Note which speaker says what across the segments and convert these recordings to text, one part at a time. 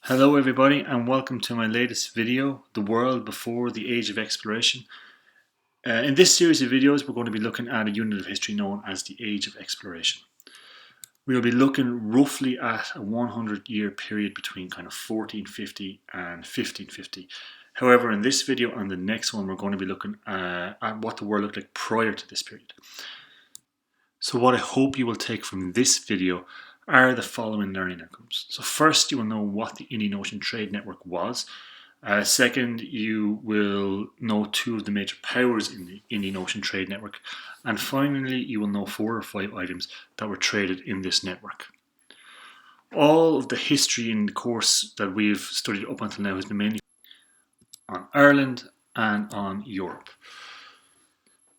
Speaker 1: Hello everybody and welcome to my latest video, The World Before the Age of Exploration. In this series of videos we're going to be looking at a unit of history known as the Age of Exploration. We'll be looking roughly at a 100-year period between kind of 1450 and 1550. However, in this video and the next one we're going to be looking at what the world looked like prior to this period. So what I hope you will take from this video are the following learning outcomes. So first, you will know what the Indian Ocean Trade Network was. Second, you will know two of the major powers in the Indian Ocean Trade Network. And finally, you will know 4 or 5 items that were traded in this network. All of the history in the course that we've studied up until now has been mainly on Ireland and on Europe.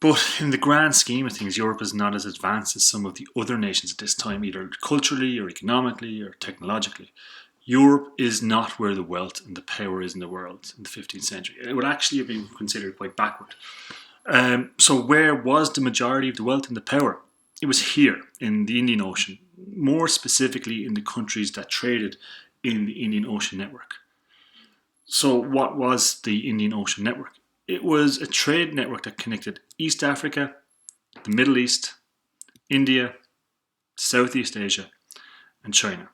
Speaker 1: But in the grand scheme of things, Europe is not as advanced as some of the other nations at this time, either culturally or economically or technologically. Europe is not where the wealth and the power is in the world in the 15th century. It would actually have been considered quite backward. So where was the majority of the wealth and the power? It was here in the Indian Ocean, more specifically in the countries that traded in the Indian Ocean network. So what was the Indian Ocean network? It was a trade network that connected East Africa, the Middle East, India, Southeast Asia, and China.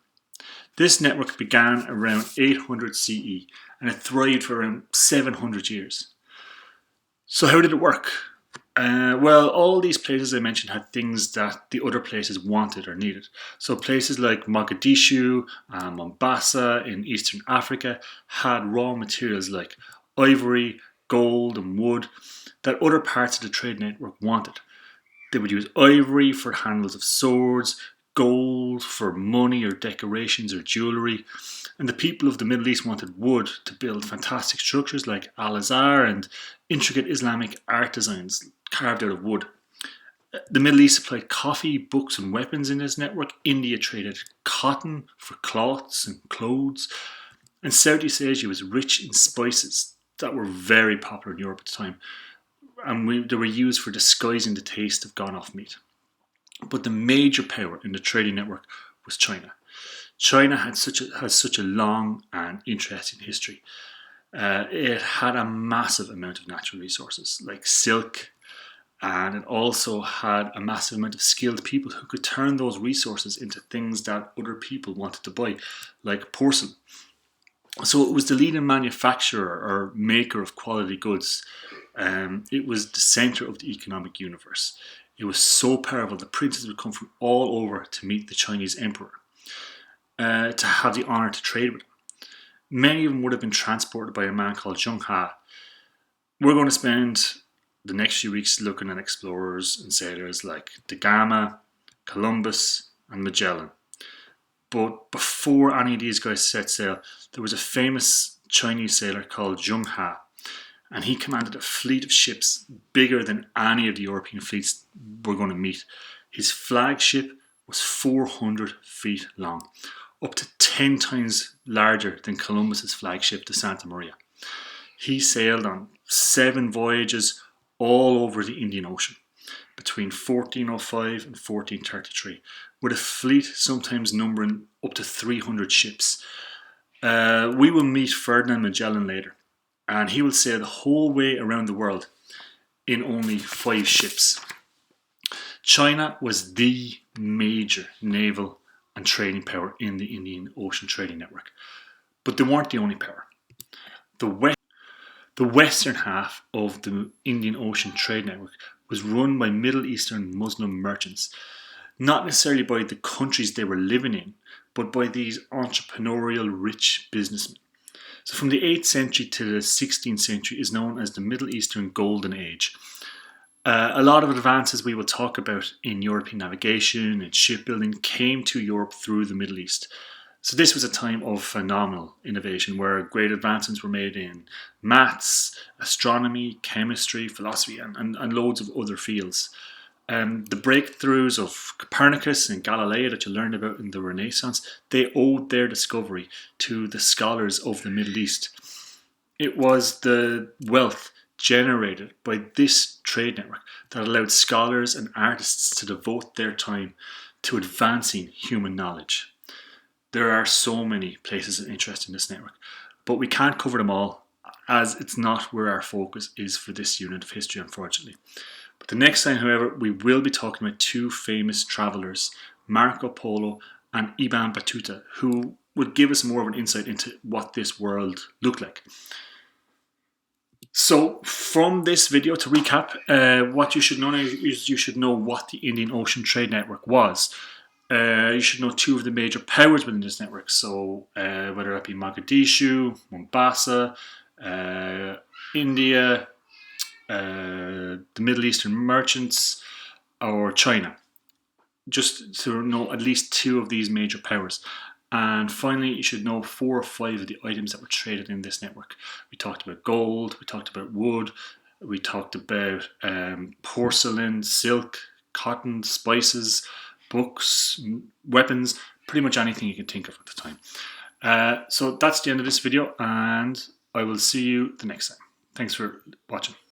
Speaker 1: This network began around 800 CE and it thrived for around 700 years. So how did it work? Well, all these places I mentioned had things that the other places wanted or needed. So places like Mogadishu and Mombasa in Eastern Africa had raw materials like ivory, gold and wood that other parts of the trade network wanted. They would use ivory for handles of swords, gold for money or decorations or jewellery, and the people of the Middle East wanted wood to build fantastic structures like Al-Azhar and intricate Islamic art designs carved out of wood. The Middle East supplied coffee, books and weapons in this network. India traded cotton for cloths and clothes, and Southeast Asia was rich in spices that were very popular in Europe at the time, and they were used for disguising the taste of gone-off meat. But the major power in the trading network was China. China has such a long and interesting history. It had a massive amount of natural resources like silk, and it also had a massive amount of skilled people who could turn those resources into things that other people wanted to buy, like porcelain. So it was the leading manufacturer or maker of quality goods. It was the center of the economic universe. It was so powerful that princes would come from all over to meet the Chinese emperor, to have the honor to trade with him. Many of them would have been transported by a man called Zheng He. We're going to spend the next few weeks looking at explorers and sailors like Da Gama, Columbus and Magellan. But before any of these guys set sail, there was a famous Chinese sailor called Zheng He, and he commanded a fleet of ships bigger than any of the European fleets we're going to meet. His flagship was 400 feet long, up to 10 times larger than Columbus's flagship, the Santa Maria. He sailed on 7 voyages all over the Indian Ocean between 1405 and 1433, with a fleet sometimes numbering up to 300 ships. We will meet Ferdinand Magellan later, and he will sail the whole way around the world in only 5 ships. China was the major naval and trading power in the Indian Ocean Trading Network, but they weren't the only power. The western half of the Indian Ocean Trade Network was run by Middle Eastern Muslim merchants, not necessarily by the countries they were living in, but by these entrepreneurial rich businessmen. So from the 8th century to the 16th century is known as the Middle Eastern Golden Age. A lot of advances we will talk about in European navigation and shipbuilding came to Europe through the Middle East. So this was a time of phenomenal innovation where great advancements were made in maths, astronomy, chemistry, philosophy and loads of other fields. The breakthroughs of Copernicus and Galileo that you learned about in the Renaissance, they owed their discovery to the scholars of the Middle East. It was the wealth generated by this trade network that allowed scholars and artists to devote their time to advancing human knowledge. There are so many places of interest in this network, but we can't cover them all, as it's not where our focus is for this unit of history, unfortunately. But the next time, however, we will be talking about two famous travellers, Marco Polo and Ibn Battuta, who would give us more of an insight into what this world looked like. So from this video, to recap, what you should know now is you should know what the Indian Ocean Trade Network was. You should know two of the major powers within this network. So whether that be Mogadishu, Mombasa, India, the Middle Eastern merchants, or China. Just to know at least two of these major powers. And finally, you should know 4 or 5 of the items that were traded in this network. We talked about gold, we talked about wood, we talked about porcelain, silk, cotton, spices, books, weapons, pretty much anything you can think of at the time. So that's the end of this video, and I will see you the next time. Thanks for watching.